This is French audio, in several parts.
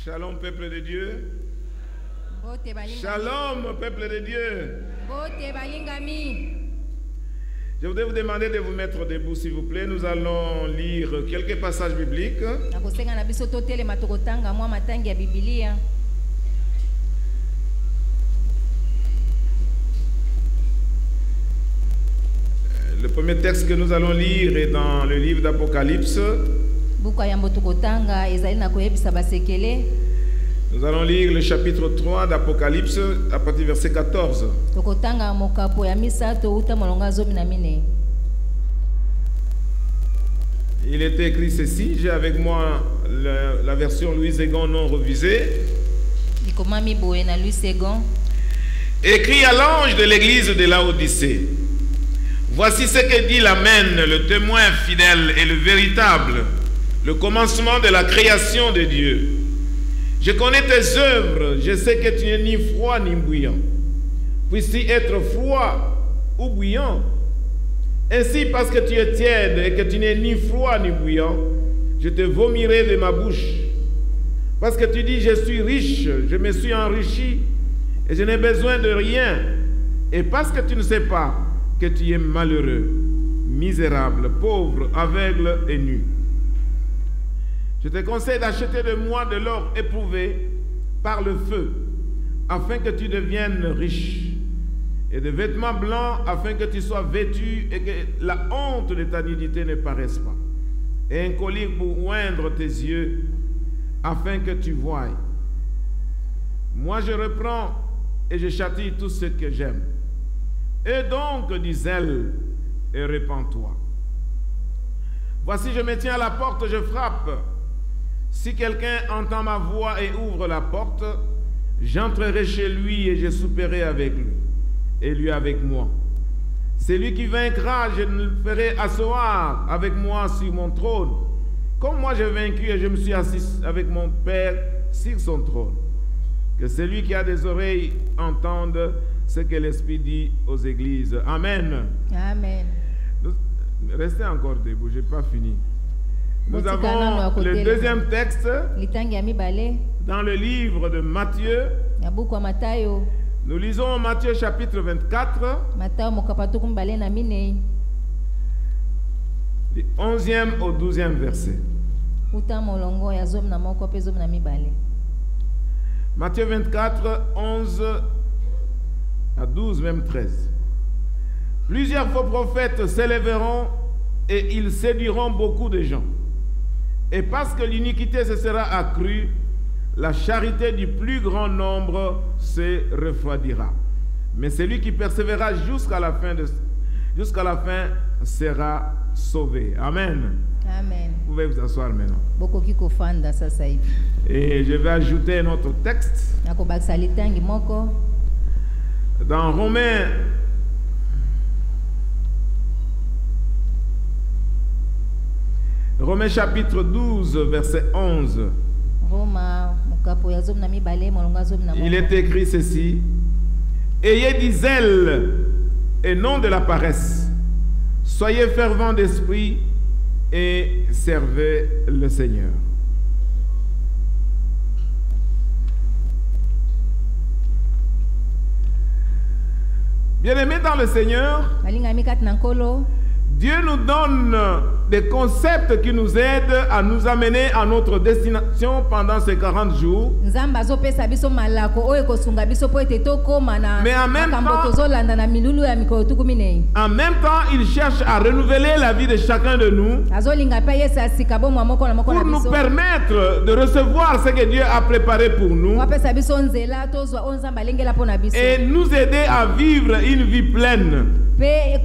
Shalom, peuple de Dieu. Shalom, peuple de Dieu. Je voudrais vous demander de vous mettre debout, s'il vous plaît. Nous allons lire quelques passages bibliques. Le premier texte que nous allons lire est dans le livre d'Apocalypse. Nous allons lire le chapitre 3 d'Apocalypse à partir du verset 14. Il était écrit ceci, j'ai avec moi la version Louis Ségon non revisée. Écrit à l'ange de l'église de Laodicée. Voici ce que dit l'Amen, le témoin fidèle et le véritable, le commencement de la création de Dieu. Je connais tes œuvres, je sais que tu n'es ni froid ni bouillant. Puisses-tu être froid ou bouillant? Ainsi, parce que tu es tiède et que tu n'es ni froid ni bouillant, je te vomirai de ma bouche. Parce que tu dis, je suis riche, je me suis enrichi et je n'ai besoin de rien. Et parce que tu ne sais pas que tu es malheureux, misérable, pauvre, aveugle et nu. Je te conseille d'acheter de moi de l'or éprouvé par le feu, afin que tu deviennes riche, et de vêtements blancs, afin que tu sois vêtu et que la honte de ta nudité ne paraisse pas, et un collier pour oindre tes yeux, afin que tu voies. Moi je reprends et je châtie tout ce que j'aime. Et donc, dis zèle, et répands-toi. Voici, je me tiens à la porte, je frappe. Si quelqu'un entend ma voix et ouvre la porte, j'entrerai chez lui et je souperai avec lui, et lui avec moi. C'est lui qui vaincra, je le ferai asseoir avec moi sur mon trône, comme moi j'ai vaincu et je me suis assis avec mon Père sur son trône. Que celui qui a des oreilles entende ce que l'Esprit dit aux églises. Amen. Amen. Restez encore debout, je n'ai pas fini. Nous avons le deuxième texte dans le livre de Matthieu. Nous lisons Matthieu chapitre 24, du 11e au 12e verset. Matthieu 24, 11 à 12, même 13. Plusieurs faux prophètes s'élèveront et ils séduiront beaucoup de gens. Et parce que l'iniquité se sera accrue, la charité du plus grand nombre se refroidira. Mais celui qui persévérera jusqu'à la fin sera sauvé. Amen. Amen. Vous pouvez vous asseoir maintenant. Et je vais ajouter un autre texte. Dans Romains chapitre 12, verset 11. Il est écrit ceci. Ayez du zèle et non de la paresse. Soyez fervents d'esprit et servez le Seigneur. Bien-aimés dans le Seigneur, Dieu nous donne des concepts qui nous aident à nous amener à notre destination pendant ces 40 jours. Mais en même temps, il cherche à renouveler la vie de chacun de nous pour nous permettre de recevoir ce que Dieu a préparé pour nous et nous aider à vivre une vie pleine. Depuis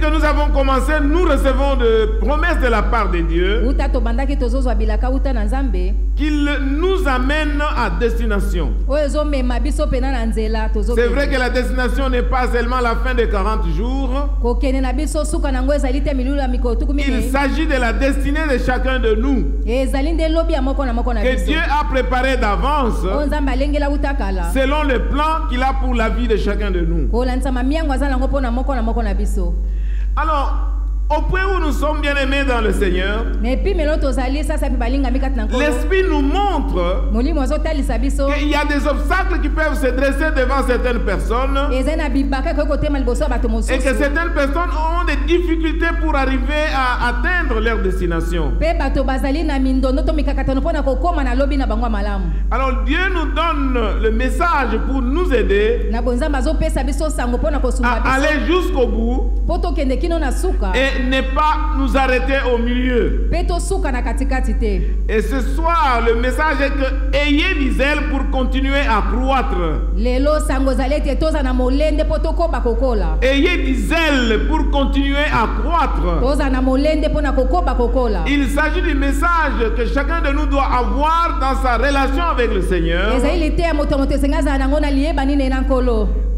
que nous avons commencé, nous recevons des promesses de la part de Dieu qu'il nous amène à destination. C'est vrai que la destination n'est pas seulement la fin des 40 jours. Il s'agit de la destinée de chacun de nous que Dieu a préparé d'avance selon le plan qu'il a pour la vie de chacun de nous. Alors, Au point où nous sommes bien aimés dans le Seigneur, l'Esprit nous montre qu'il y a des obstacles qui peuvent se dresser devant certaines personnes et que certaines personnes ont des difficultés pour arriver à atteindre leur destination. Alors Dieu nous donne le message pour nous aider à aller jusqu'au bout et ne pas nous arrêter au milieu. Et ce soir, le message est que ayez du zèle pour continuer à croître. Ayez du zèle pour continuer à croître. Il s'agit du message que chacun de nous doit avoir dans sa relation avec le Seigneur.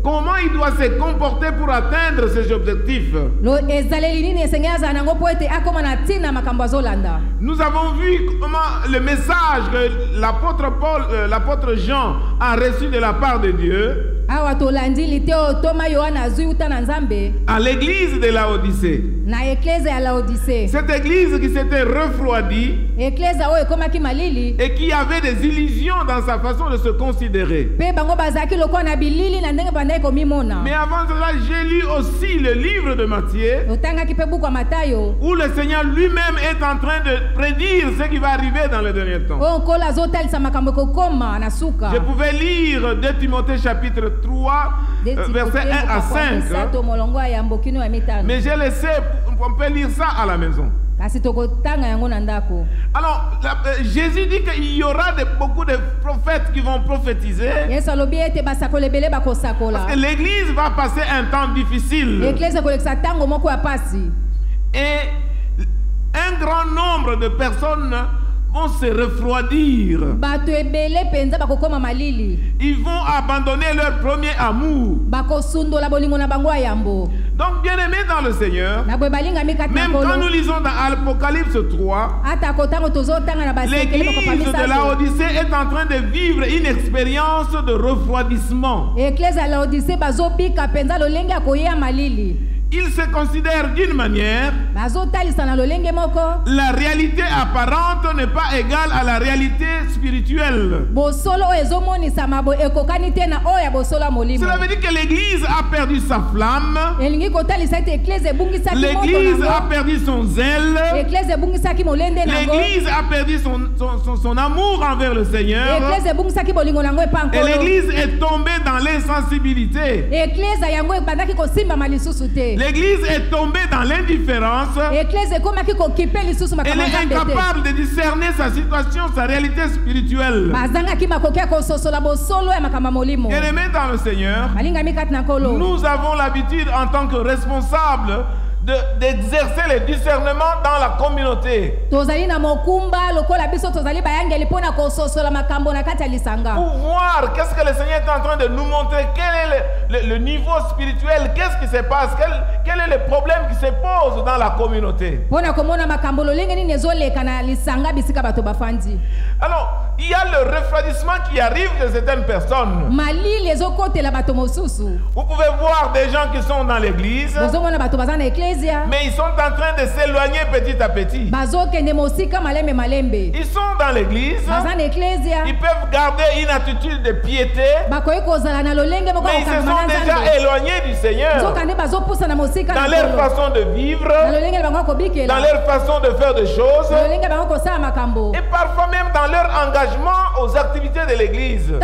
Comment il doit se comporter pour atteindre ses objectifs. Nous avons vu comment le message que l'apôtre Jean a reçu de la part de Dieu à l'église de Laodicée. Cette église qui s'était refroidie et qui avait des illusions dans sa façon de se considérer. Mais avant cela, j'ai lu aussi le livre de Matthieu où le Seigneur lui-même est en train de prédire ce qui va arriver dans le dernier temps. Je pouvais lire 2 Timothée chapitre 3, versets 1 à 5. Mais j'ai laissé, on peut lire ça à la maison. Alors, Jésus dit qu'il y aura beaucoup de prophètes qui vont prophétiser. Parce que l'église va passer un temps difficile. Et un grand nombre de personnes vont se refroidir. Ils vont abandonner leur premier amour. Donc, bien aimé dans le Seigneur, même quand nous lisons dans Apocalypse 3, l'église de Laodicée est en train de vivre une expérience de refroidissement. Il se considère d'une manière, la réalité apparente n'est pas égale à la réalité spirituelle. Cela veut dire que l'église a perdu sa flamme, l'église a perdu son zèle, l'église a perdu son amour envers le Seigneur, et l'église est tombée dans l'insensibilité. L'église est tombée dans l'indifférence. Elle est incapable de discerner sa situation, sa réalité spirituelle. Bien-aimés dans le Seigneur, nous avons l'habitude en tant que responsables d'exercer le discernement dans la communauté. Pour voir qu'est-ce que le Seigneur est en train de nous montrer, quel est le niveau spirituel, qu'est-ce qui se passe, quel est le problème qui se pose dans la communauté. Alors, il y a le refroidissement qui arrive de certaines personnes. Vous pouvez voir des gens qui sont dans l'église, mais ils sont en train de s'éloigner petit à petit. Ils sont dans l'église, ils peuvent garder une attitude de piété, mais ils se sont déjà éloignés du Seigneur dans leur façon de vivre, dans leur façon de faire des choses, et parfois même dans leur engagement aux activités de l'église. Nous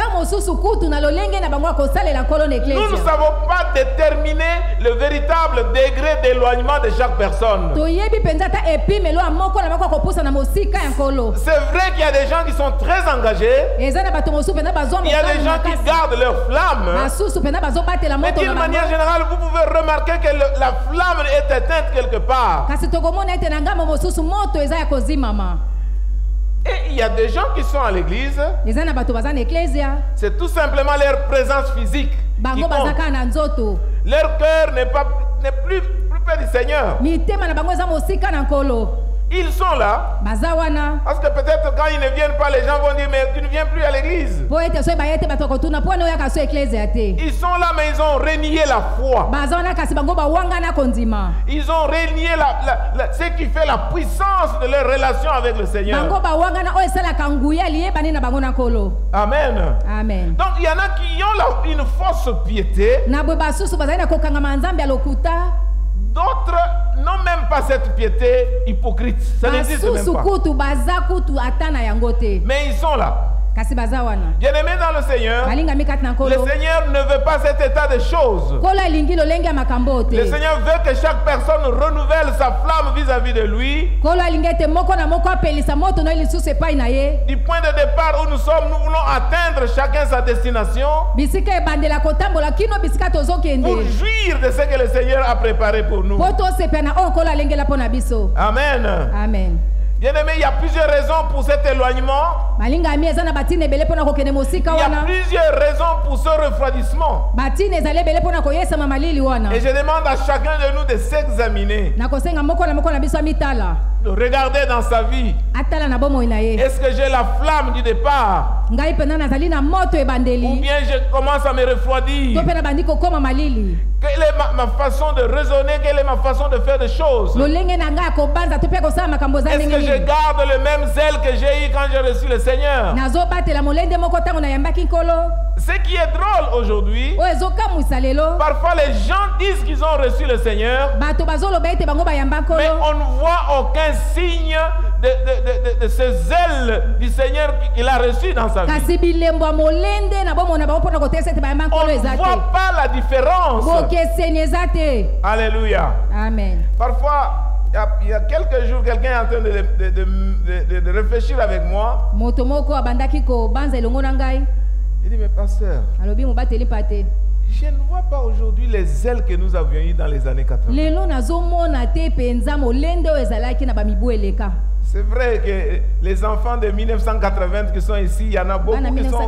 ne savons pas déterminer le véritable degré d'éloignement de chaque personne. C'est vrai qu'il y a des gens qui sont très engagés, il y a des gens qui gardent leur flamme, mais d'une manière générale, vous pouvez remarquer que la flamme est éteinte quelque part. Et il y a des gens qui sont à l'église, c'est tout simplement leur présence physique qui compte. Leur cœur n'est plus près du Seigneur. Ils sont là. Parce que peut-être quand ils ne viennent pas, les gens vont dire, mais tu ne viens plus à l'église. Ils sont là, mais ils ont renié la foi. Ils ont renié ce qui fait la puissance de leur relation avec le Seigneur. Amen. Amen. Donc il y en a qui ont une fausse piété. D'autres n'ont même pas cette piété hypocrite. Ça n'existe même pas. Mais ils sont là. Bien-aimés dans le Seigneur, le Seigneur ne veut pas cet état de choses. Le Seigneur veut que chaque personne renouvelle sa flamme vis-à-vis de lui. Du point de départ où nous sommes, nous voulons atteindre chacun sa destination pour jouir de ce que le Seigneur a préparé pour nous. Amen. Amen. Bien-aimé, il y a plusieurs raisons pour cet éloignement. Il y a plusieurs raisons pour ce refroidissement. Et je demande à chacun de nous de s'examiner, de regarder dans sa vie. Est-ce que j'ai la flamme du départ? Ou bien je commence à me refroidir? Quelle est ma façon de raisonner? Quelle est ma façon de faire des choses? Est-ce que je garde le même zèle que j'ai eu quand j'ai reçu le Seigneur? Ce qui est drôle aujourd'hui, parfois les gens disent qu'ils ont reçu le Seigneur, mais on ne voit aucun signe de ce zèle du Seigneur qu'il a reçu dans sa vie. On ne voit pas la différence. Alléluia. Amen. Parfois, il y a quelques jours, quelqu'un est en train de réfléchir avec moi. Il dit, mais pasteur, je ne vois pas aujourd'hui les zèles que nous avions eu dans les années 80. C'est vrai que les enfants de 1980 qui sont ici, il y en a beaucoup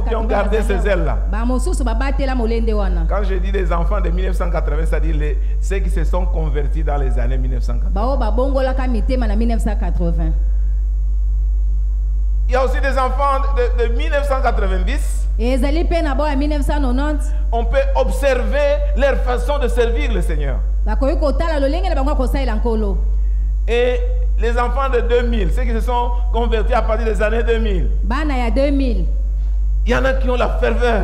qui ont gardé ces ailes-là. Quand je dis les enfants de 1980, c'est-à-dire ceux qui se sont convertis dans les années 1980. Il y a aussi des enfants de 1990. On peut observer leur façon de servir le Seigneur. Et les enfants de 2000, ceux qui se sont convertis à partir des années 2000. Il y en a qui ont la ferveur.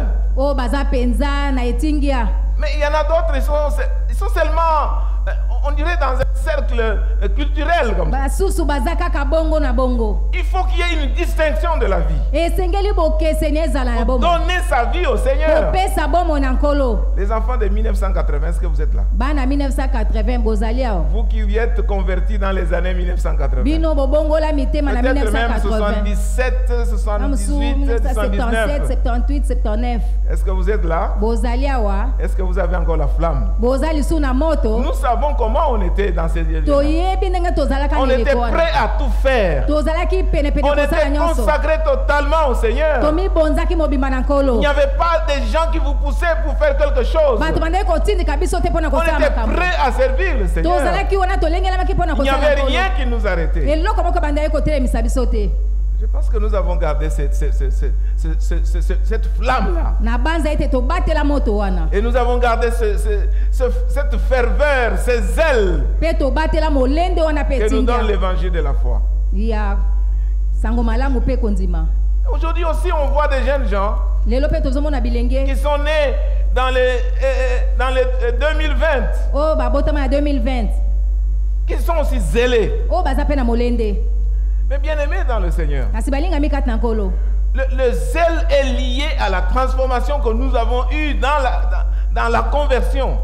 Mais il y en a d'autres, ils sont seulement, on dirait, dans un cercle culturel comme ça. Il faut qu'il y ait une distinction de la vie. Pour donner sa vie au Seigneur. Les enfants de 1980, est-ce que vous êtes là? Vous qui êtes convertis dans les années 1980. Peut-être même 77, 78, 79. 78, 79. Est-ce que vous êtes là? Est-ce que vous avez encore la flamme? Nous savons comment on était dans ces lieux. On était prêts à tout faire. On était consacrés totalement au Seigneur. Il n'y avait pas de gens qui vous poussaient pour faire quelque chose. On était prêts à servir le Seigneur. Il n'y avait rien qui nous arrêtait. Je pense que nous avons gardé cette flamme-là. Et nous avons gardé cette ferveur, ce zèle que nous donne l'évangile de la foi. Aujourd'hui aussi, on voit des jeunes gens qui sont nés dans les 2020, qui sont aussi zélés. Mais bien aimés dans le Seigneur, le zèle est lié à la transformation que nous avons eue dans la conversion.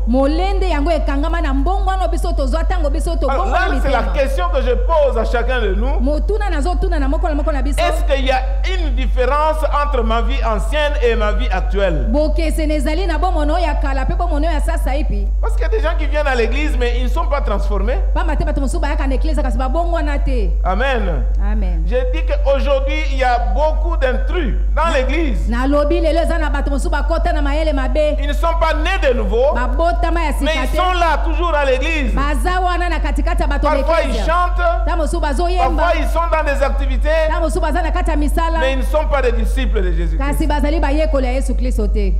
Alors là, c'est la question que je pose à chacun de nous. Est-ce qu'il y a une différence entre ma vie ancienne et ma vie actuelle? Parce qu'il y a des gens qui viennent à l'église, mais ils ne sont pas transformés. Amen. Amen. J'ai dit qu'aujourd'hui, il y a beaucoup d'intrus dans l'église. Ils ne sont pas pas nés de nouveau, mais ils sont là toujours à l'église. Parfois ils chantent, parfois ils sont dans des activités, mais ils ne sont pas des disciples de Jésus-Christ.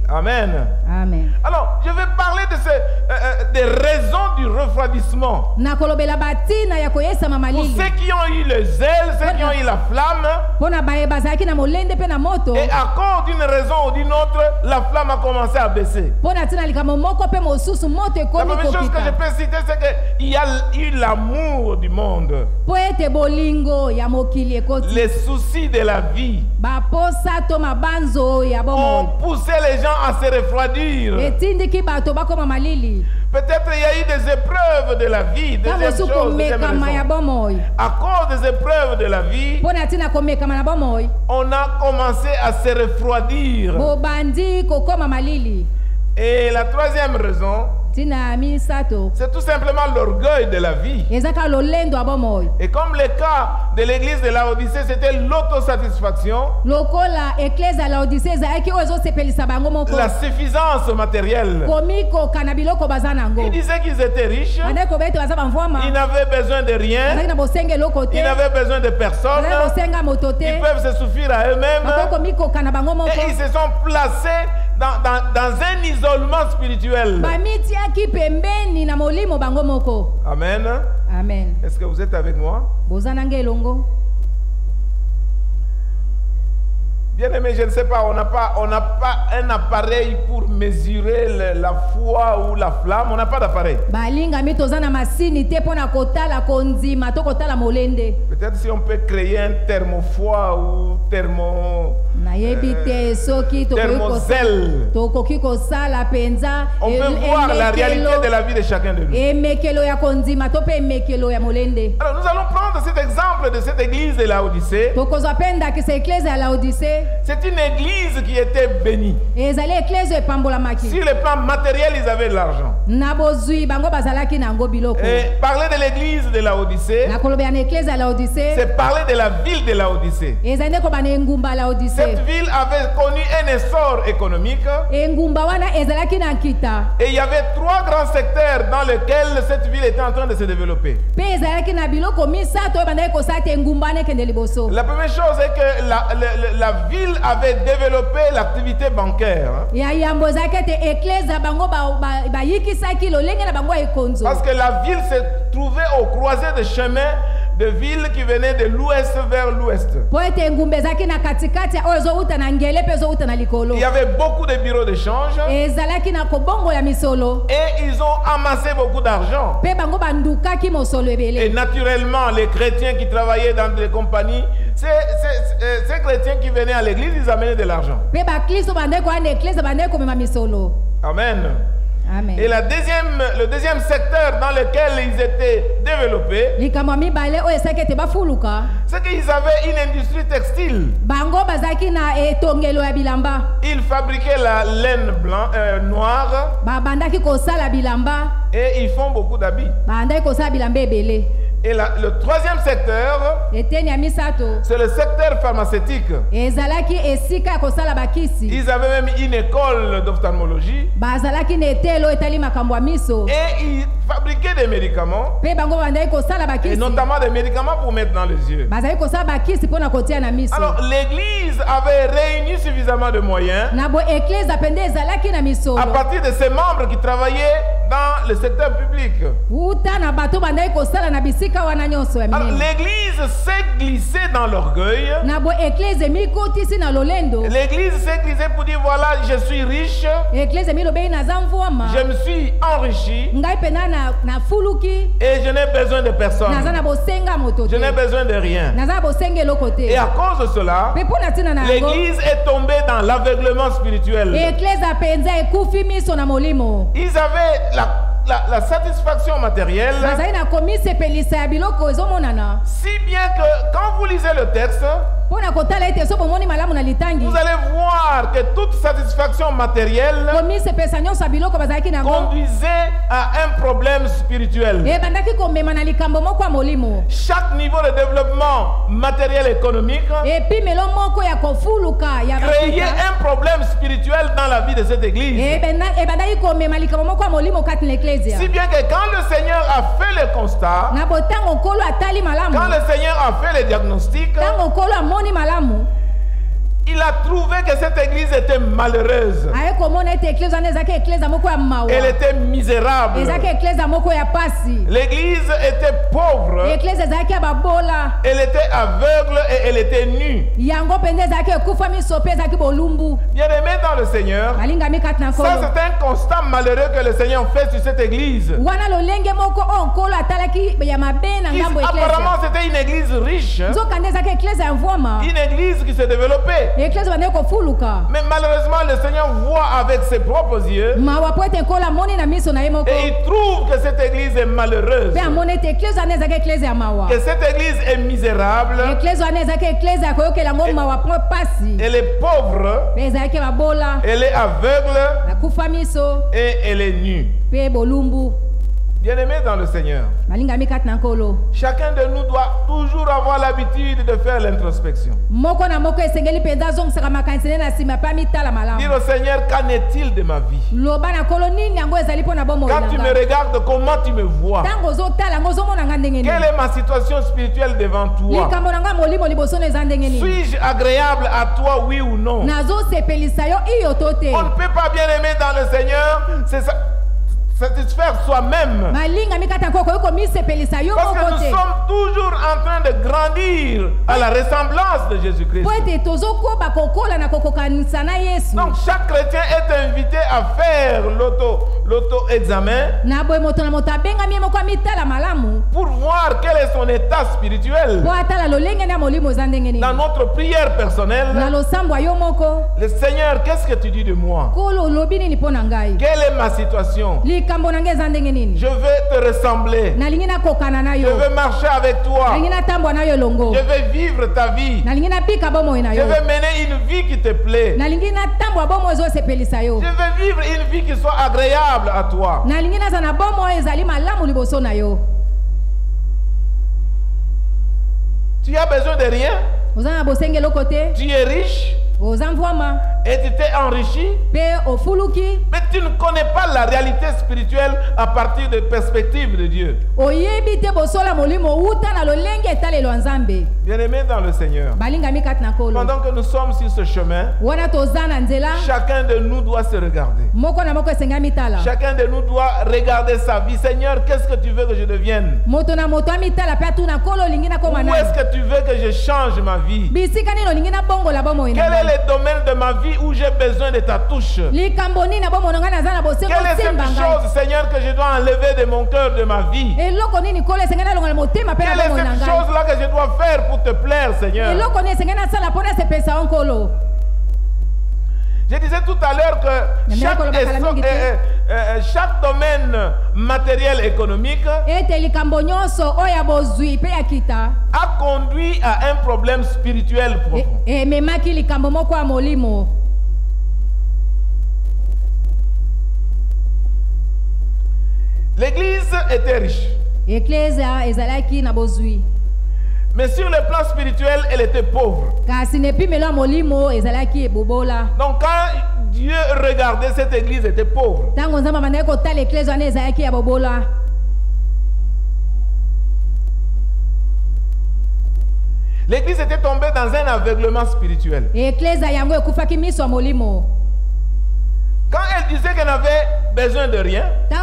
Amen. Amen. Alors, je vais parler de des raisons du refroidissement. Pour ceux qui ont eu le zèle, ceux qui ont eu la flamme, et à cause d'une raison ou d'une autre, la flamme a commencé à baisser. La première chose que je peux citer, c'est qu'il y a eu l'amour du monde, les soucis de la vie ont poussé les gens à se refroidir. Peut-être il y a eu des épreuves de la vie, des choses, à cause des épreuves de la vie, on a commencé à se refroidir. Et la troisième raison, c'est tout simplement l'orgueil de la vie. Et comme le cas de l'église de Laodicée, c'était l'autosatisfaction, la suffisance matérielle. Ils disaient qu'ils étaient riches, ils n'avaient besoin de rien, ils n'avaient besoin de personne, ils peuvent se suffire à eux-mêmes, et ils se sont placés dans un isolement spirituel. Amen. Amen. Est-ce que vous êtes avec moi? Bien aimé, je ne sais pas, on n'a pas un appareil pour mesurer la foi ou la flamme, on n'a pas d'appareil. Peut-être si on peut créer un thermofoi ou thermozèle, on peut voir la réalité de la vie de chacun de nous. Alors nous allons prendre cet exemple de cette église de Laodicée. C'est une église qui était bénie. Sur le plan matériel, ils avaient de l'argent. Et parler de l'église de Laodicée, c'est parler de la ville de Laodicée. Cette ville avait connu un essor économique. Et il y avait 3 grands secteurs dans lesquels cette ville était en train de se développer. La première chose est que la ville avait développé l'activité bancaire. Parce que la ville se trouvait au croisé de chemins de villes qui venaient de l'ouest vers l'ouest. Il y avait beaucoup de bureaux d'échange. Et ils ont amassé beaucoup d'argent. Et naturellement, les chrétiens qui travaillaient dans des compagnies, ces chrétiens qui venaient à l'église, ils amenaient de l'argent. Amen. Amen. Et le deuxième secteur dans lequel ils étaient développés, c'est qu'ils avaient une industrie textile. Ils fabriquaient la laine noire et ils font beaucoup d'habits. Et le troisième secteur, c'est le secteur pharmaceutique. Ils avaient même une école d'ophtalmologie. Et ils fabriquaient des médicaments. Et notamment des médicaments pour mettre dans les yeux. Alors l'église avait réuni suffisamment de moyens à partir de ses membres qui travaillaient dans le secteur public. Alors l'église s'est glissée dans l'orgueil. L'église s'est glissée pour dire voilà, je suis riche, je me suis enrichi et je n'ai besoin de personne, je n'ai besoin de rien. Et à cause de cela, l'église est tombée dans l'aveuglement spirituel. Ils avaient la satisfaction matérielle, si bien que quand vous lisez le texte, vous allez voir que toute satisfaction matérielle conduisait à un problème spirituel. Chaque niveau de développement matériel et économique créait un problème spirituel dans la vie de cette église. Si bien que quand le Seigneur a fait le constat, quand le Seigneur a fait le diagnostic, il a trouvé que cette église était malheureuse. Elle était misérable. L'église était pauvre. Elle était aveugle et elle était nue. Bien-aimé dans le Seigneur, ça c'est un constat malheureux que le Seigneur fait sur cette église. Apparemment c'était une église riche. Une église qui se développait. Mais malheureusement, le Seigneur voit avec ses propres yeux et il trouve que cette église est malheureuse, que cette église est misérable, elle est pauvre, elle est aveugle et elle est nue. Bien-aimés dans le Seigneur, chacun de nous doit toujours avoir l'habitude de faire l'introspection. Dire au Seigneur, qu'en est-il de ma vie? Quand tu me regardes, comment tu me vois? Quelle est ma situation spirituelle devant toi? Suis-je agréable à toi, oui ou non? On ne peut pas, bien aimer dans le Seigneur, c'est ça. Satisfaire soi-même. Parce que nous sommes toujours en train de grandir à la ressemblance de Jésus-Christ. Donc chaque chrétien est invité à faire l'auto-examen pour voir quel est son état spirituel. Dans notre prière personnelle, le Seigneur, qu'est-ce que tu dis de moi? Quelle est ma situation? Je veux te ressembler. Je veux marcher avec toi. Je veux vivre ta vie. Je veux mener une vie qui te plaît. Je veux vivre une vie qui soit agréable à toi. Tu as besoin de rien. Tu es riche. Et tu t'es enrichi, mais tu ne connais pas la réalité spirituelle à partir des perspectives de Dieu. Bien-aimés dans le Seigneur, pendant que nous sommes sur ce chemin, chacun de nous doit se regarder. Chacun de nous doit regarder sa vie. Seigneur, qu'est-ce que tu veux que je devienne? Où est-ce que tu veux que je change ma vie? Quel est le domaine de ma vie où j'ai besoin de ta touche? Quelle est cette chose, Seigneur, que je dois enlever de mon cœur, de ma vie? Quelle est cette chose-là que je dois faire pour te plaire, Seigneur? Je disais tout à l'heure que chaque domaine matériel économique a conduit à un problème spirituel profond. L'église était riche. Mais sur le plan spirituel, elle était pauvre. Donc quand Dieu regardait, cette église était pauvre. L'église était tombée dans un aveuglement spirituel. Quand elle disait qu'elle n'avait besoin de rien, mais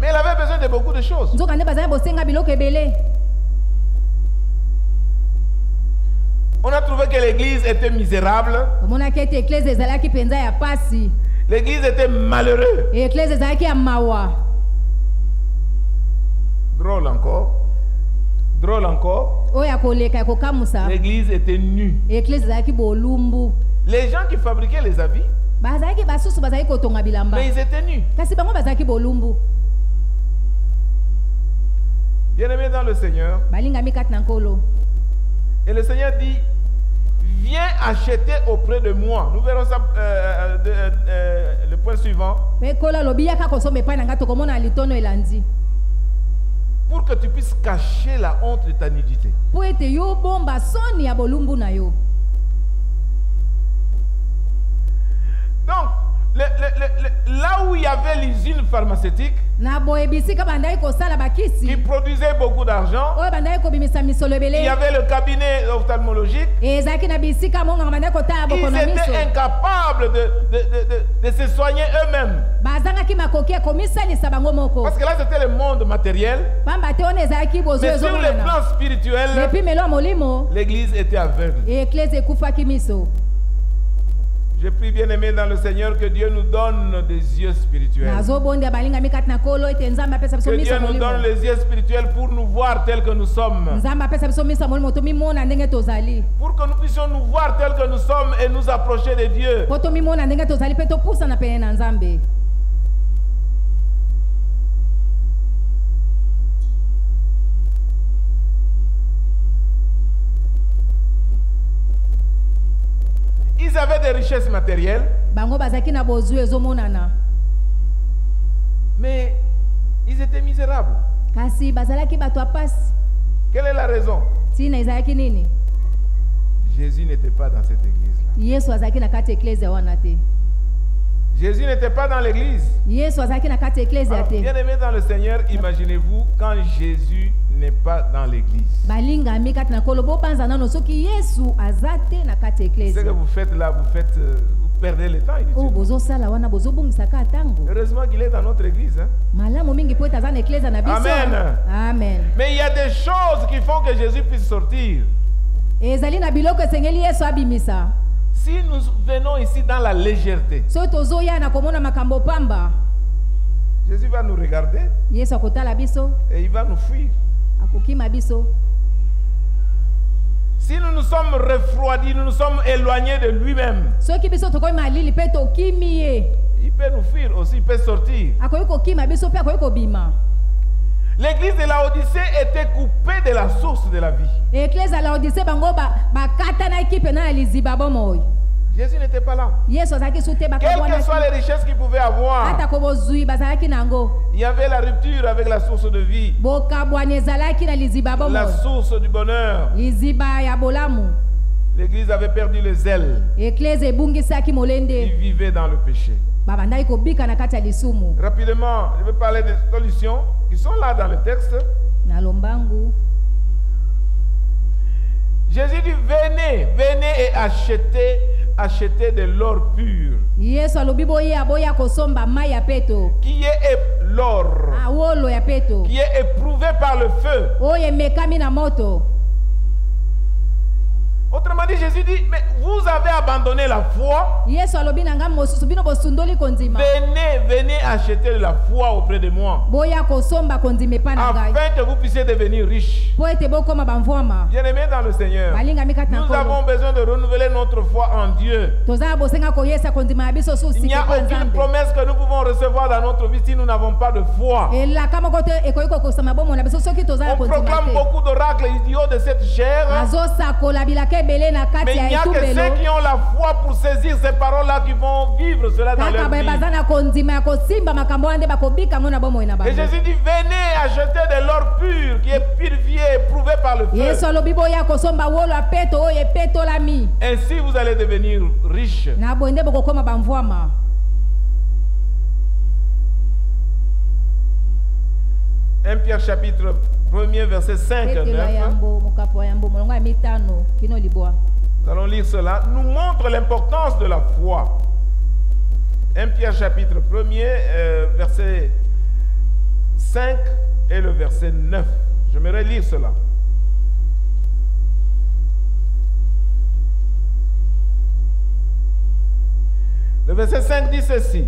elle avait besoin de beaucoup de choses. On a trouvé que l'église était misérable. L'église était malheureuse. Drôle encore. Drôle encore. L'église était nue. Les gens qui fabriquaient les habits, mais ils étaient nus. Bien-aimés dans le Seigneur, Et le Seigneur dit, viens acheter auprès de moi. Nous verrons ça le point suivant. Pour que tu puisses cacher la honte de ta nudité. Donc, là où il y avait l'usine pharmaceutique qui produisait beaucoup d'argent, il y avait le cabinet ophtalmologique, ils étaient incapables de se soigner eux-mêmes. Parce que là c'était le monde matériel, mais sur le plan spirituel, l'église était aveugle. Je prie, bien-aimé dans le Seigneur, que Dieu nous donne des yeux spirituels. Que Dieu nous donne les yeux spirituels pour nous voir tels que nous sommes. Pour que nous puissions nous voir tels que nous sommes et nous approcher de Dieu. Ils avaient des richesses matérielles, mais ils étaient misérables. Quelle est la raison? Jésus n'était pas dans cette église-là. Jésus n'était pas dans l'église. Bien aimé dans le Seigneur, imaginez-vous quand Jésus n'est pas dans l'église. Ce que vous faites là, vous perdez le temps. Heureusement qu'il est dans notre église. Hein? Amen. Amen. Mais il y a des choses qui font que Jésus puisse sortir. Si nous venons ici dans la légèreté, Jésus va nous regarder et il va nous fuir. Si nous nous sommes refroidis, nous nous sommes éloignés de lui-même, il peut nous fuir aussi, il peut sortir. L'église de Laodicée était coupée de la source de la vie. Jésus n'était pas là. Quelles que soient les richesses qu'il pouvait avoir, il y avait la rupture avec la source de vie, la source du bonheur. L'église avait perdu le zèle. Il vivait dans le péché. Rapidement, je vais parler des solutions qui sont là dans le texte. Jésus dit, venez et achetez de l'or pur. Qui est l'or qui est éprouvé par le feu. Autrement dit, Jésus dit, mais vous avez abandonné la foi. Venez acheter de la foi auprès de moi, afin que vous puissiez devenir riches. Bien-aimés dans le Seigneur, nous avons besoin de renouveler notre foi en Dieu. Il n'y a aucune promesse que nous pouvons recevoir dans notre vie si nous n'avons pas de foi. On proclame beaucoup d'oracles idiots de cette chair, mais il n'y a que ceux qui ont la foi pour saisir ces paroles-là qui vont vivre cela dans leur vie. Et Jésus dit, venez acheter de l'or pur qui est purifié, éprouvé par le feu. Ainsi vous allez devenir riches. 1 Pierre chapitre 1er verset 5 à 9. Nous allons lire cela. Nous montre l'importance de la foi. 1 Pierre chapitre 1er verset 5 et le verset 9. J'aimerais lire cela. Le verset 5 dit ceci.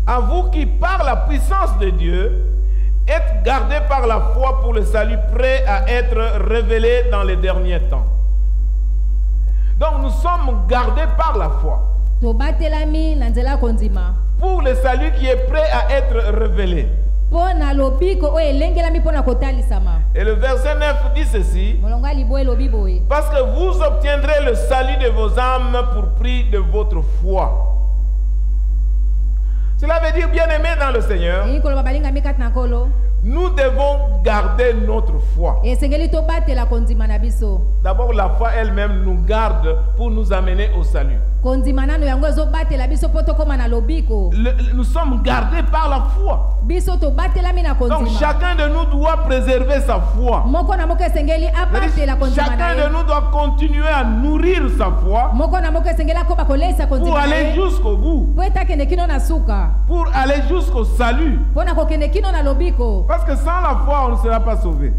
À vous qui par la puissance de Dieu êtes gardés par la foi pour le salut, prêt à être révélé dans les derniers temps. Donc nous sommes gardés par la foi pour le salut qui est prêt à être révélé. Et le verset 9 dit ceci: parce que vous obtiendrez le salut de vos âmes pour prix de votre foi. Cela veut dire, bien-aimés dans le Seigneur, nous devons garder notre foi. D'abord, la foi elle-même nous garde pour nous amener au salut. Nous sommes gardés par la foi. Donc chacun de nous doit préserver sa foi. Chacun de nous doit continuer à nourrir sa foi pour aller jusqu'au bout, pour aller jusqu'au salut. Parce que sans la foi, on ne sera pas sauvé.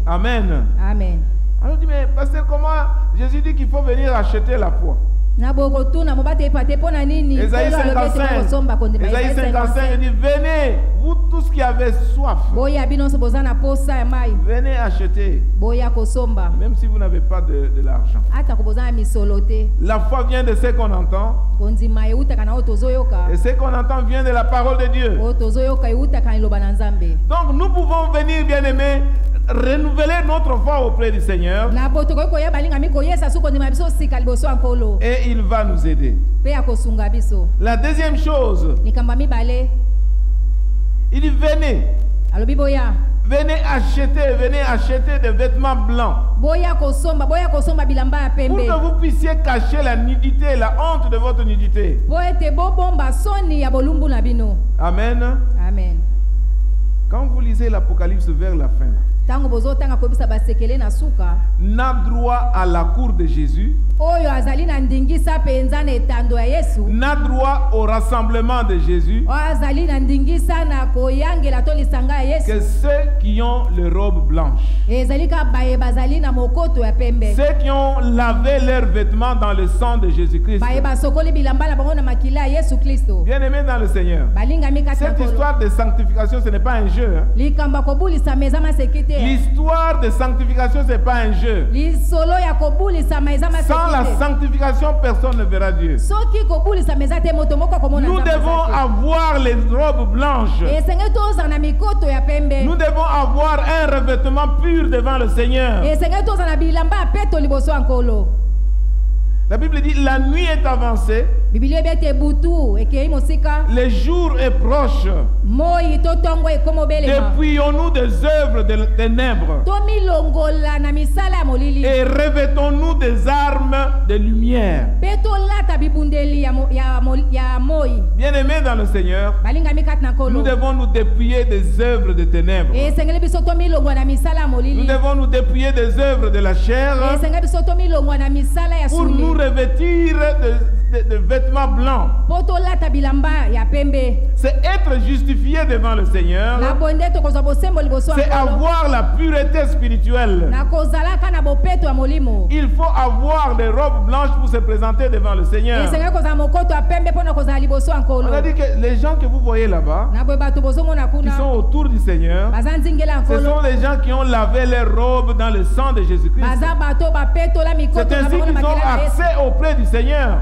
Amen. Amen. Alors on dit, mais pasteur, comment Jésus dit qu'il faut venir acheter la foi? Ésaïe 55, il dit, venez, vous tous qui avez soif, venez acheter, même si vous n'avez pas de l'argent. La foi vient de ce qu'on entend, et ce qu'on entend vient de la parole de Dieu. Donc nous pouvons venir, bien-aimés, renouveler notre foi auprès du Seigneur, et il va nous aider. La deuxième chose, il dit venez, venez acheter des vêtements blancs pour que vous puissiez cacher la nudité, la honte de votre nudité. Amen. Amen. Quand vous lisez l'Apocalypse vers la fin, n'a droit à la cour de Jésus, n'a droit au rassemblement de Jésus que ceux qui ont les robes blanches, ceux qui ont lavé leurs vêtements dans le sang de Jésus-Christ. Bien-aimés dans le Seigneur, cette histoire de sanctification, ce n'est pas un jeu. L'histoire de sanctification, ce n'est pas un jeu. Sans la sanctification, personne ne verra Dieu. Nous devons avoir les robes blanches. Nous devons avoir un revêtement pur devant le Seigneur. La Bible dit, la nuit est avancée, le jour est proche. Dépouillons-nous des œuvres des ténèbres et revêtons-nous des armes de lumière. Bien-aimés dans le Seigneur, nous devons nous dépouiller des œuvres des ténèbres. Nous devons nous dépouiller des œuvres de la chair pour nous revêtir de vêtements blancs. C'est être justifié devant le Seigneur. C'est avoir la pureté spirituelle. Il faut avoir des robes blanches pour se présenter devant le Seigneur. On a dit que les gens que vous voyez là-bas, qui sont autour du Seigneur, ce sont les gens qui ont lavé leurs robes dans le sang de Jésus-Christ. C'est ainsi qu'ils ont accès auprès du Seigneur.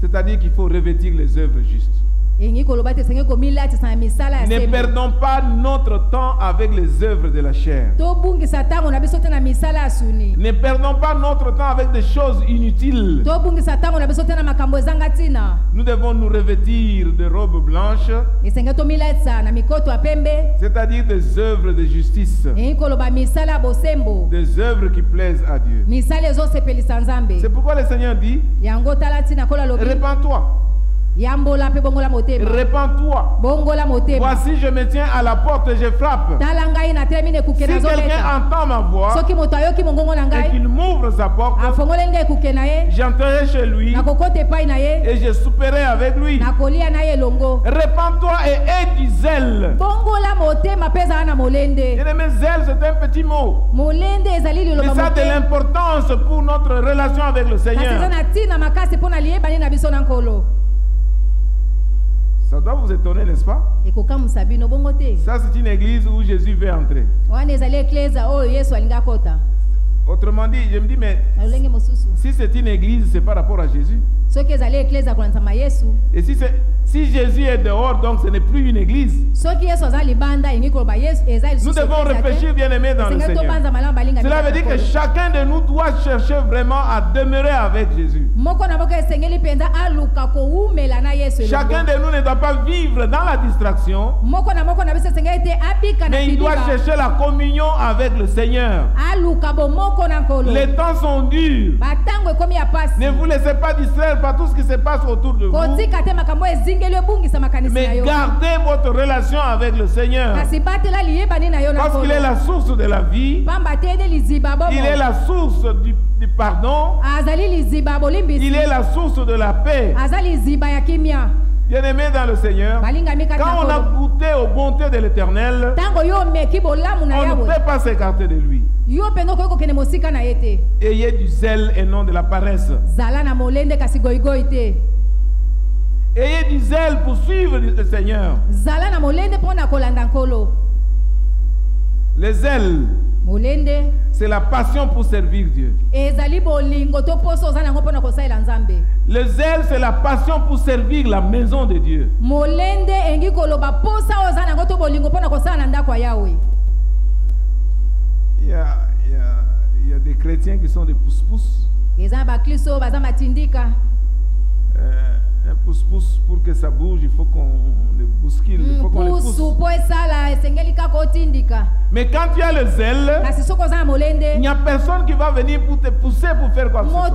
C'est-à-dire qu'il faut revêtir les œuvres justes. Ne perdons pas notre temps avec les œuvres de la chair. Ne perdons pas notre temps avec des choses inutiles. Nous devons nous revêtir de robes blanches, c'est-à-dire des œuvres de justice, des œuvres qui plaisent à Dieu. C'est pourquoi le Seigneur dit, répands-toi. Répands-toi. Voici, je me tiens à la porte et je frappe. Si quelqu'un entend ma voix et qu'il m'ouvre sa porte, j'entrerai chez lui et je souperai avec lui. Répands-toi et aie du zèle. Bien-aimé, zèle, c'est un petit mot, mais ça a de l'importance pour notre relation avec le Seigneur. Ça doit vous étonner, n'est-ce pas? Ça, c'est une église où Jésus veut entrer. Autrement dit, je me dis, mais si c'est une église, c'est par rapport à Jésus. Et si Jésus est dehors, donc ce n'est plus une église. Nous devons réfléchir, bien aimés, dans le Seigneur. Cela veut dire que chacun de nous doit chercher vraiment à demeurer avec Jésus. Chacun de nous ne doit pas vivre dans la distraction, mais il doit chercher la communion avec le Seigneur. Les temps sont durs. Ne vous laissez pas distraire par tout ce qui se passe autour de vous, mais gardez votre relation avec le Seigneur, parce qu'il est la source de la vie, il est la source du pardon, il est la source de la paix. Bien-aimés dans le Seigneur, quand on a goûté aux bontés de l'Éternel, on ne peut pas s'écarter de lui. Ayez du zèle et non de la paresse. Ayez du zèle pour suivre le Seigneur. Le zèle, c'est la passion pour servir Dieu. Le zèle, c'est la passion pour servir la maison de Dieu. Il y a des chrétiens qui sont des pousse-pousse. Un pousse-pousse, pour que ça bouge, il faut qu'on le bouscule, il faut qu'on le pousse. Mais quand tu as le zèle, il n'y a personne qui va venir pour te pousser pour faire quoi que ce soit.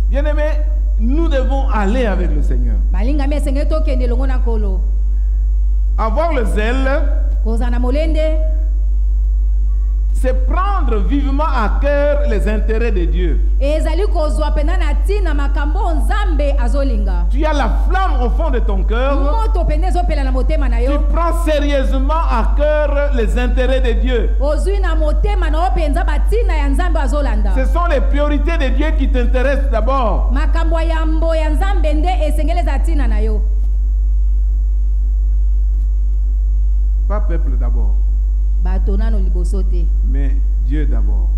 Bien-aimés, nous devons aller avec le Seigneur. Avoir le zèle, c'est prendre vivement à cœur les intérêts de Dieu. Tu as la flamme au fond de ton cœur. Tu prends sérieusement à cœur les intérêts de Dieu. Ce sont les priorités de Dieu qui t'intéressent d'abord. Pas peuple d'abord, mais Dieu d'abord.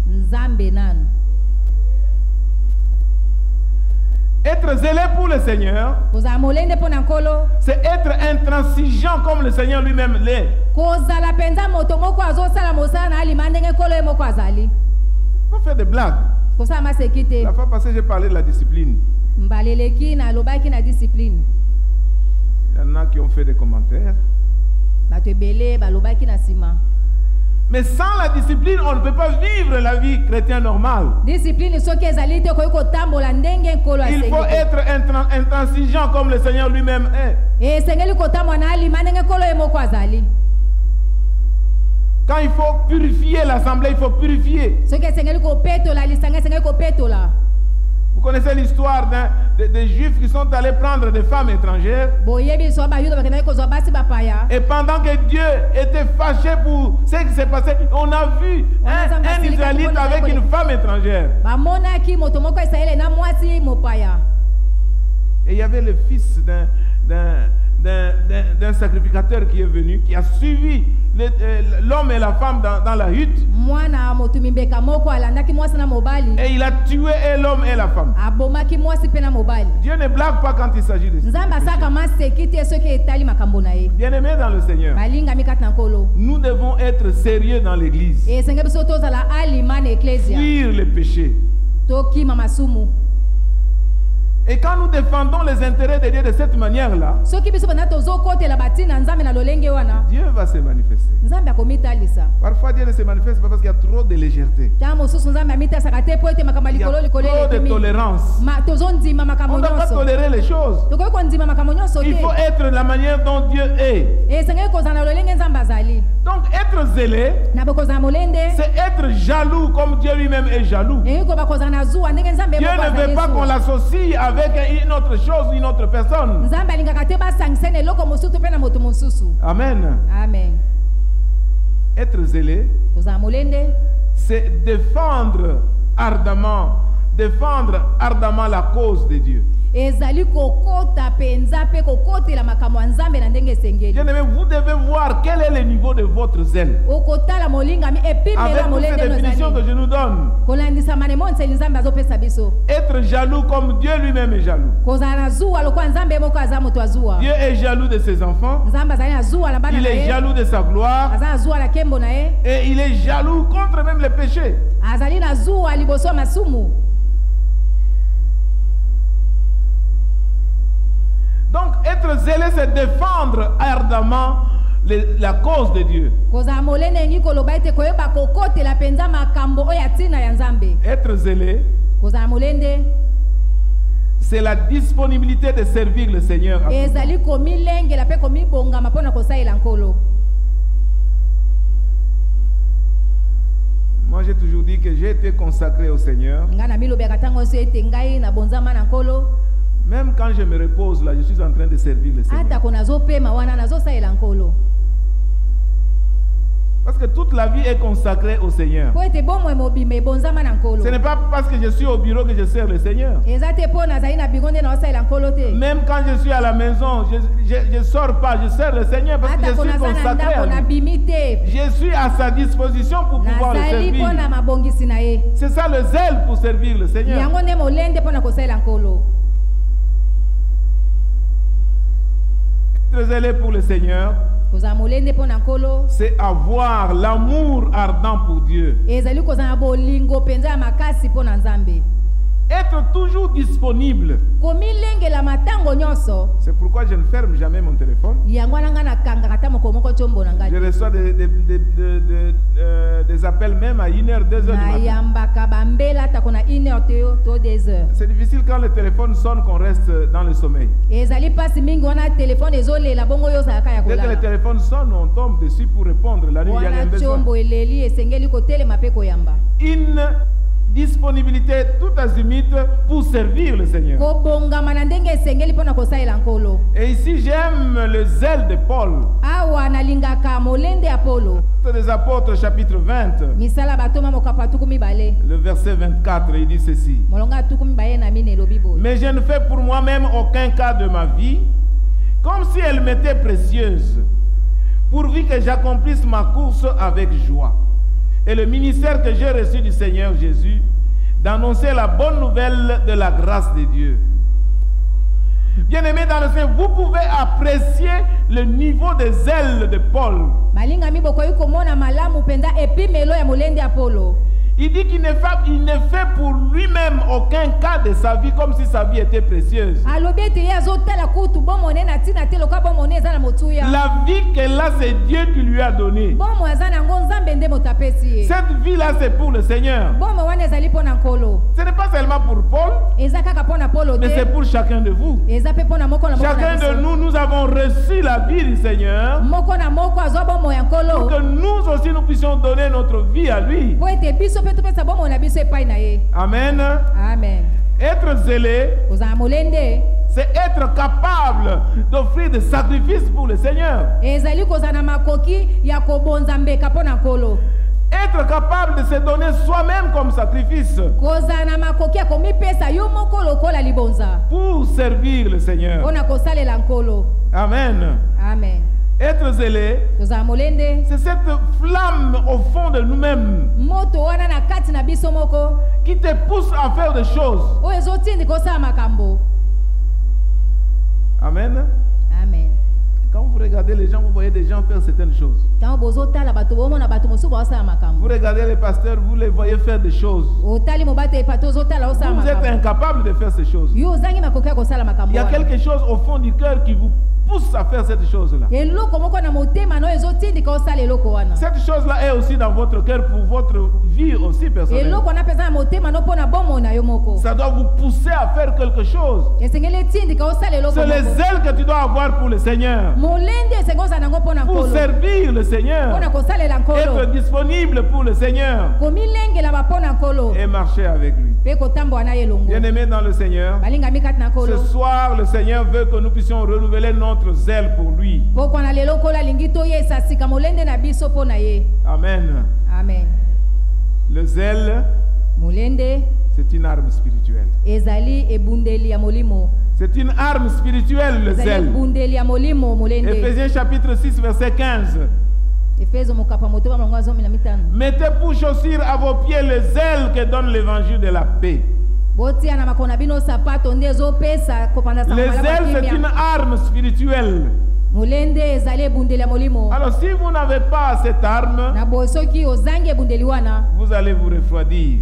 Être zélé pour le Seigneur, c'est être intransigeant comme le Seigneur lui-même l'est. On fait des blagues. La fois passée, j'ai parlé de la discipline. Il y en a qui ont fait des commentaires. Mais sans la discipline, on ne peut pas vivre la vie chrétienne normale. Il faut être intransigeant comme le Seigneur lui-même est. Quand il faut purifier l'assemblée, il faut purifier. Vous connaissez l'histoire des Juifs qui sont allés prendre des femmes étrangères. Et pendant que Dieu était fâché pour ce qui s'est passé, on a vu un Israélite avec une femme étrangère. Et il y avait le fils d'un sacrificateur qui est venu, qui a suivi l'homme et la femme dans la hutte. Et il a tué l'homme et la femme. Dieu ne blague pas quand il s'agit de ça. Bien-aimés dans le Seigneur, nous devons être sérieux dans l'église. Fuir les péchés. Et quand nous défendons les intérêts de Dieu de cette manière-là, Dieu va se manifester. Parfois, Dieu ne se manifeste pas parce qu'il y a trop de légèreté. Il y a trop de tolérance. On ne doit pas tolérer les choses. Il faut être la manière dont Dieu est. Donc, être zélé, c'est être jaloux comme Dieu lui-même est jaloux. Dieu ne veut pas qu'on l'associe avec une autre chose, une autre personne. Amen. Amen. Être zélé, c'est défendre ardemment la cause de Dieu. Bien-aimé, vous devez voir quel est le niveau de votre zèle. Avec toutes ces définitions que je nous donne. Être jaloux comme Dieu lui-même est jaloux. Dieu est jaloux de ses enfants. Il est jaloux de sa gloire. Et il est jaloux contre même les péchés. Donc, être zélé, c'est défendre ardemment la cause de Dieu. Être zélé, c'est la disponibilité de servir le Seigneur. Moi, j'ai toujours dit que j'ai été consacré au Seigneur. Même quand je me repose là, je suis en train de servir le Seigneur. Parce que toute la vie est consacrée au Seigneur. Ce n'est pas parce que je suis au bureau que je sers le Seigneur. Même quand je suis à la maison, je ne sors pas, je sers le Seigneur parce que je suis consacré à lui. Je suis à sa disposition pour pouvoir le servir. C'est ça le zèle pour servir le Seigneur. Être zélé pour le Seigneur, c'est avoir l'amour ardent pour Dieu. Être toujours disponible. C'est pourquoi je ne ferme jamais mon téléphone. Je reçois des appels même à 1h, 2h du matin. C'est difficile quand le téléphone sonne qu'on reste dans le sommeil. Dès que le téléphone sonne, on tombe dessus pour répondre. La nuit, il y a des besoins. Une disponibilité tout azimut pour servir le Seigneur. Et ici j'aime le zèle de Paul. Des Apôtres chapitre 20, le verset 24, il dit ceci: mais je ne fais pour moi-même aucun cas de ma vie comme si elle m'était précieuse, pourvu que j'accomplisse ma course avec joie et le ministère que j'ai reçu du Seigneur Jésus, d'annoncer la bonne nouvelle de la grâce de Dieu. Bien-aimés dans le Seigneur, vous pouvez apprécier le niveau de zèle de Paul. Il dit qu'il ne fait pour lui-même aucun cas de sa vie comme si sa vie était précieuse. La vie qu'elle a, c'est Dieu qui lui a donné. Cette vie-là, c'est pour le Seigneur. Ce n'est pas seulement pour Paul, mais c'est pour chacun de vous. Chacun de nous, nous avons reçu la vie du Seigneur pour que nous aussi nous puissions donner notre vie à lui. Amen. Amen. Être zélé, c'est être capable d'offrir des sacrifices pour le Seigneur. Être capable de se donner soi-même comme sacrifice pour servir le Seigneur. Amen. Amen. Être zélé, c'est cette flamme au fond de nous-mêmes qui te pousse à faire des choses. Amen. Amen. Quand vous regardez les gens, vous voyez des gens faire certaines choses. Vous regardez les pasteurs, vous les voyez faire des choses. Vous êtes incapable de faire ces choses. Il y a quelque chose au fond du cœur qui vous pousse à faire cette chose-là. Cette chose-là est aussi dans votre cœur pour votre vie aussi personnelle. Ça doit vous pousser à faire quelque chose. C'est le zèle que tu dois avoir pour le Seigneur. Pour servir le Seigneur. Être disponible pour le Seigneur. Et marcher avec lui. Bien-aimés dans le Seigneur, ce soir, le Seigneur veut que nous puissions renouveler notre zèle pour lui. Amen. Amen. Le zèle, c'est une arme spirituelle. C'est une arme spirituelle, le zèle. Éphésiens chapitre 6, verset 15. Mettez pour chaussure à vos pieds le zèle que donne l'évangile de la paix. Le zèle, c'est une arme spirituelle. Alors si vous n'avez pas cette arme, vous allez vous refroidir.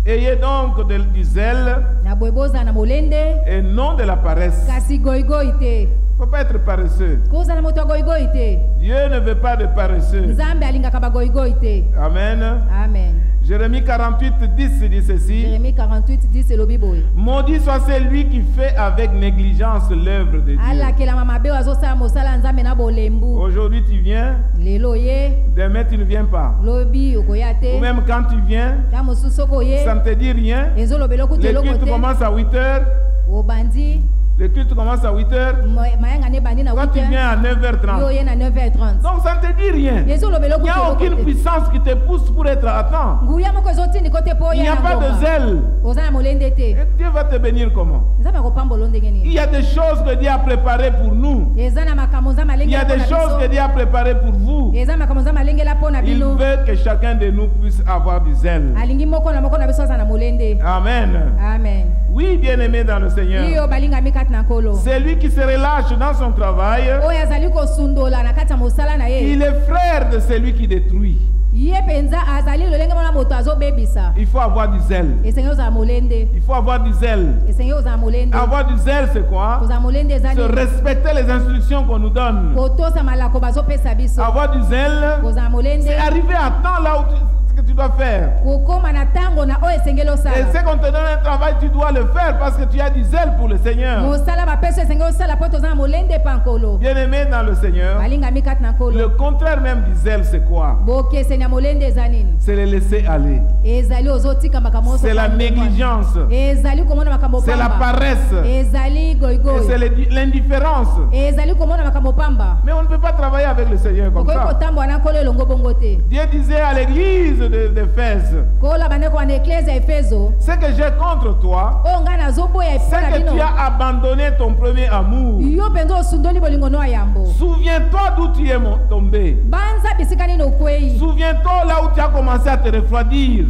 Ayez donc du zèle et non de la paresse. Il ne faut pas être paresseux. Dieu ne veut pas de paresseux. Amen. Amen. Jérémie 48, 10 dit ceci. Jérémie 48, 10 c'est l'obiboy. Maudit soit celui qui fait avec négligence l'œuvre de Dieu. Aujourd'hui tu viens, demain tu ne viens pas. Ou même quand tu viens, ça ne te dit rien. Le culte commence à 8 heures. Le culte commence à 8h. Toi, tu viens à 9h30. Donc, ça ne te dit rien. Il n'y a aucune puissance qui te pousse pour être à temps. Il n'y a pas de zèle. Et Dieu va te bénir comment? Il y a des choses que Dieu a préparées pour nous. Il y a des choses que Dieu a préparées pour vous. Il veut que chacun de nous puisse avoir du zèle. Amen. Amen. Oui, bien-aimé dans le Seigneur. C'est lui qui se relâche dans son travail. Il est frère de celui qui détruit. Il faut avoir du zèle. Il faut avoir du zèle. Avoir du zèle, c'est quoi? C'est respecter les instructions qu'on nous donne. Avoir du zèle, c'est arriver à temps là où que tu dois faire. Et c'est qu'on te donne un travail, tu dois le faire parce que tu as du zèle pour le Seigneur. Bien-aimé dans le Seigneur, le contraire même du zèle, c'est quoi? C'est le laisser aller. C'est la négligence. C'est la paresse. Et c'est l'indifférence. Mais on ne peut pas travailler avec le Seigneur comme ça. Dieu disait à l'église d'Éphèse, ce que j'ai contre toi, c'est que tu as abandonné ton premier amour. Souviens-toi d'où tu es tombé. Souviens-toi là où tu as commencé à te refroidir.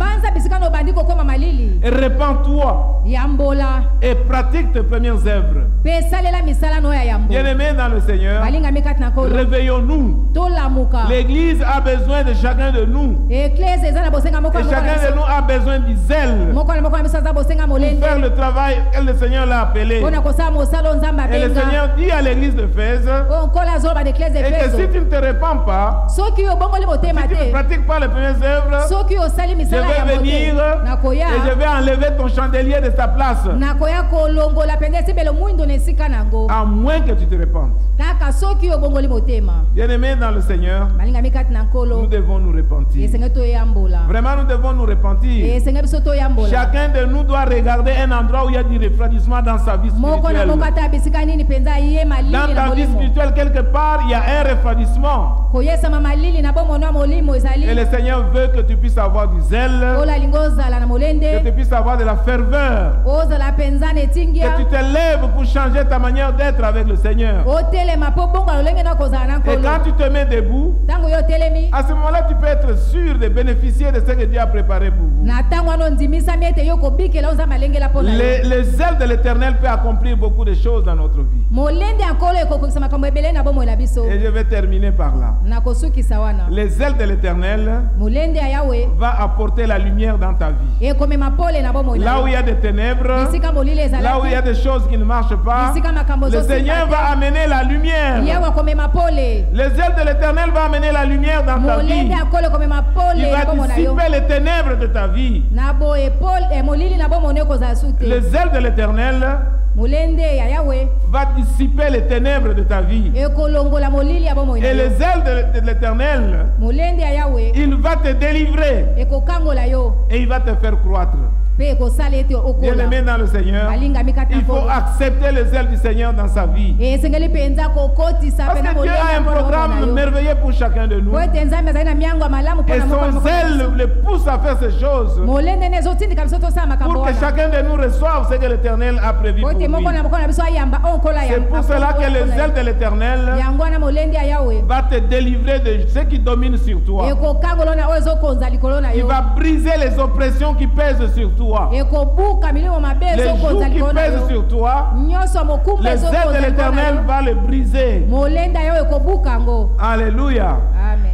Et répands-toi et pratique tes premières œuvres. Bien-aimés dans le Seigneur, réveillons-nous. L'église a besoin de chacun de nous. Et chacun de nous a besoin du zèle pour faire le travail que le Seigneur l'a appelé. Et le Seigneur dit à l'église d'Éphèse, et que si tu ne te répands pas, si tu ne pratiques pas les premières œuvres, je vais venir et je vais enlever ton chandelier de sa place. À moins que tu te répandes. Bien-aimés dans le Seigneur, nous devons nous repentir. Vraiment, nous devons nous repentir. Chacun de nous doit regarder un endroit où il y a du refroidissement dans sa vie spirituelle. Dans ta vie spirituelle, quelque part, il y a un refroidissement. Et le Seigneur veut que tu puisses avoir du zèle, que tu puisses avoir de la ferveur, que tu te lèves pour changer ta manière d'être avec le Seigneur. Et quand tu te mets debout, à ce moment-là, tu peux être sûr de bénéficier de ce que Dieu a préparé pour vous. Le zèle de l'Éternel peut accomplir beaucoup de choses dans notre vie. Et je vais terminer par là. Le zèle de l'Éternel va apporter la lumière dans ta vie. Là où il y a des ténèbres, là où il y a des choses qui ne marchent pas, le Seigneur va amener la lumière. Le zèle de l'Éternel va amener la lumière dans ta vie. Il va dissiper les ténèbres de ta vie. Le zèle de l'Éternel va dissiper les ténèbres de ta vie. Et le zèle de l'Éternel, il va te délivrer et il va te faire croître. Bien-aimé dans le Seigneur, il faut accepter le zèle du Seigneur dans sa vie. Parce que Dieu a un programme merveilleux pour chacun de nous. Et son zèle le pousse à faire ces choses pour que chacun de nous reçoive ce que l'Éternel a prévu pour lui. C'est pour cela que le zèle de l'Éternel va te délivrer de ce qui domine sur toi. Il va briser les oppressions qui pèsent sur toi. Les jougs qui pèsent sur toi, le zèle de l'Éternel va le briser. Alléluia.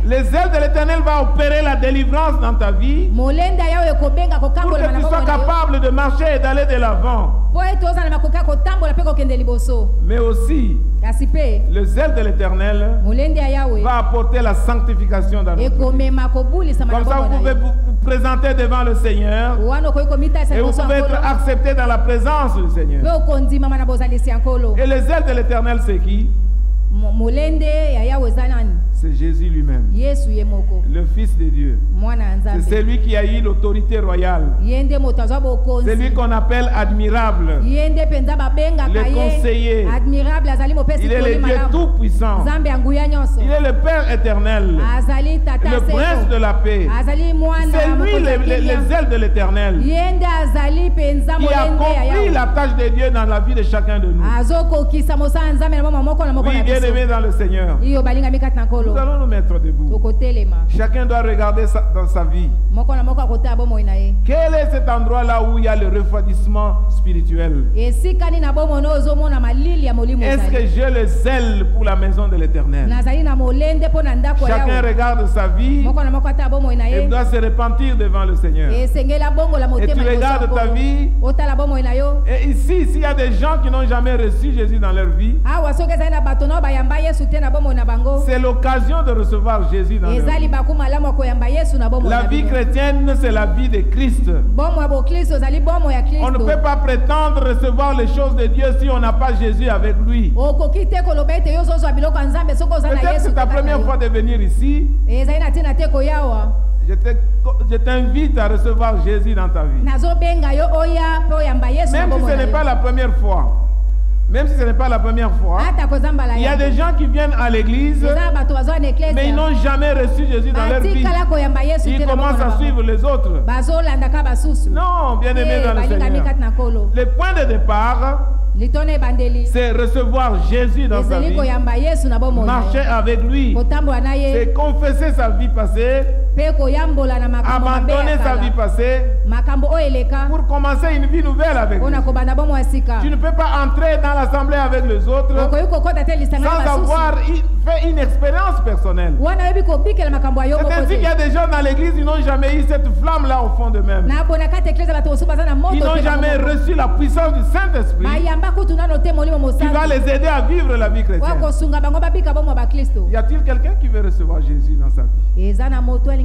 Le zèle de l'Éternel va opérer la délivrance dans ta vie pour que tu sois capable de marcher et d'aller de l'avant. Mais aussi, le zèle de l'Éternel va apporter la sanctification dans notre vie. Comme ça, vous pouvez vous présenter devant le Seigneur et vous pouvez être accepté dans la présence du Seigneur. Et le zèle de l'Éternel, c'est qui? C'est Jésus lui-même, le Fils de Dieu. C'est celui qui a eu l'autorité royale. C'est lui qu'on appelle admirable, le conseiller. Il est le Dieu tout-puissant. Il est le Père éternel, le Prince de la paix. C'est lui les ailes de l'Éternel qui a accompli la tâche de Dieu dans la vie de chacun de nous. Oui, bien-aimé dans le Seigneur, nous allons nous mettre debout. Chacun doit regarder dans sa vie. Quel est cet endroit-là où il y a le refroidissement spirituel? Est-ce que j'ai le zèle pour la maison de l'Éternel? Chacun regarde sa vie et doit se repentir devant le Seigneur. Et tu regardes ta vie. Et ici, s'il y a des gens qui n'ont jamais reçu Jésus dans leur vie, c'est l'occasion de recevoir Jésus dans leur vie. La vie chrétienne, c'est la vie de Christ. On ne peut pas prétendre recevoir les choses de Dieu si on n'a pas Jésus avec lui. Peut-être que c'est ta première fois de venir ici. Je t'invite à recevoir Jésus dans ta vie. Même si ce n'est pas la première fois. Même si ce n'est pas la première fois, il y a des gens qui viennent à l'église, mais ils n'ont jamais reçu Jésus dans leur vie. Ils commencent à suivre les autres. Non, bien-aimé dans le Seigneur. Le point de départ, c'est recevoir Jésus dans sa vie, marcher avec lui, c'est confesser sa vie passée, abandonner sa vie passée pour commencer une vie nouvelle avec lui. Tu ne peux pas entrer dans l'assemblée avec les autres sans avoir fait une expérience personnelle. C'est ainsi qu'il y a des gens dans l'église qui n'ont jamais eu cette flamme-là au fond d'eux-mêmes. Ils n'ont jamais reçu la puissance du Saint-Esprit qui va les aider à vivre la vie chrétienne. Y a-t-il quelqu'un qui veut recevoir Jésus dans sa vie?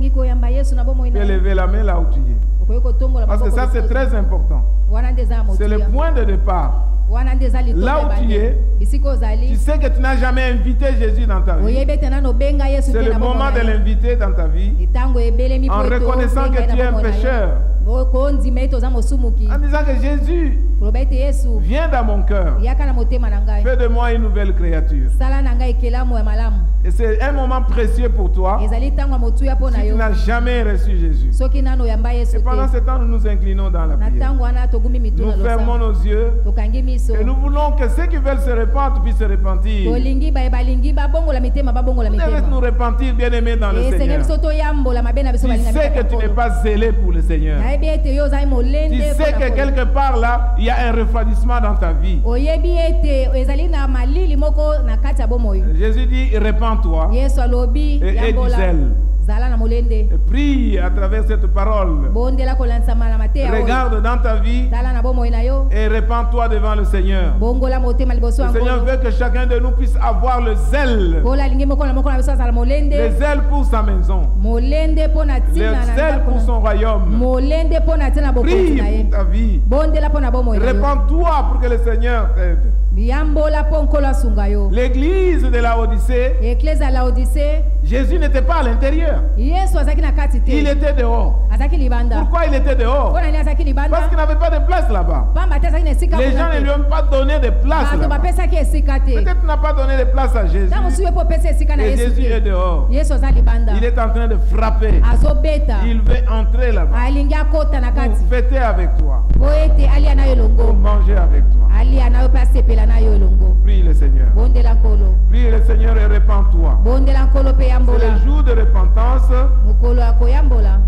Tu peux lever la main là où tu es. Parce que ça, c'est très important. C'est le point de départ. Là où tu es, tu sais que tu n'as jamais invité Jésus dans ta vie. C'est le moment de l'inviter dans ta vie en reconnaissant que tu es un pécheur. En disant que Jésus, viens dans mon cœur. Fais de moi une nouvelle créature. Et c'est un moment précieux pour toi si tu n'as jamais reçu Jésus. Et pendant ce temps, nous nous inclinons dans la prière. Nous fermons nos yeux et nous voulons que ceux qui veulent se répandre puissent se repentir. Vous devez nous repentir, bien-aimés dans le Seigneur. Tu sais que tu n'es pas zélé pour le Seigneur. Tu sais que quelque part là, il y a un refroidissement dans ta vie. Jésus dit, répands-toi et aie du zèle. Et prie à travers cette parole. Regarde dans ta vie et répands-toi devant le Seigneur. Le Seigneur veut que chacun de nous puisse avoir le zèle. Le zèle pour sa maison. Le zèle pour son royaume. Prie pour ta vie. Répands-toi pour que le Seigneur t'aide. L'église de Laodicée Jésus n'était pas à l'intérieur. Il était dehors. Pourquoi il était dehors? Parce qu'il n'avait pas de place là-bas. Les gens ne lui ont pas donné de place là-bas. Peut-être qu'il n'a pas donné de place à Jésus. Et Jésus est dehors. Il est en train de frapper. Il veut entrer là-bas pour fêter avec toi, pour manger avec toi. Prie le Seigneur. Prie le Seigneur et répands-toi. C'est le jour de repentance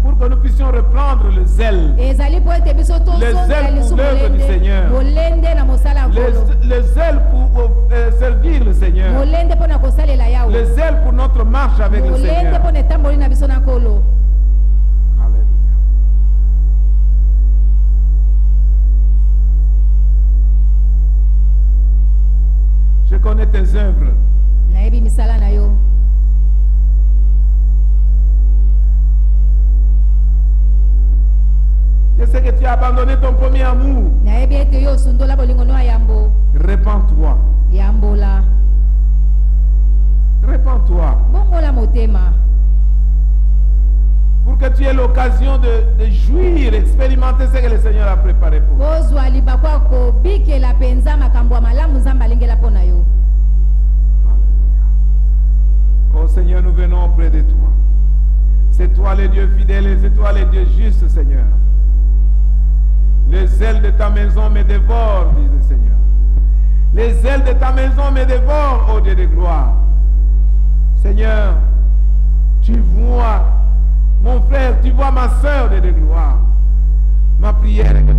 pour que nous puissions reprendre le zèle. Le zèle pour l'œuvre du Seigneur. Le zèle pour servir le Seigneur. Le zèle pour notre marche avec le Seigneur. Alléluia. Je connais tes œuvres. Je sais que tu as abandonné ton premier amour. Répands-toi. Répands-toi. Pour que tu aies l'occasion de jouir, expérimenter ce que le Seigneur a préparé pour toi. Oh Seigneur, nous venons auprès de toi. C'est toi le Dieu fidèle et c'est toi le Dieu juste, Seigneur. Les ailes de ta maison me dévorent, dit le Seigneur. Les ailes de ta maison me dévorent, ô Dieu de gloire. Seigneur, tu vois mon frère, tu vois ma soeur, Dieu de gloire. Ma prière est que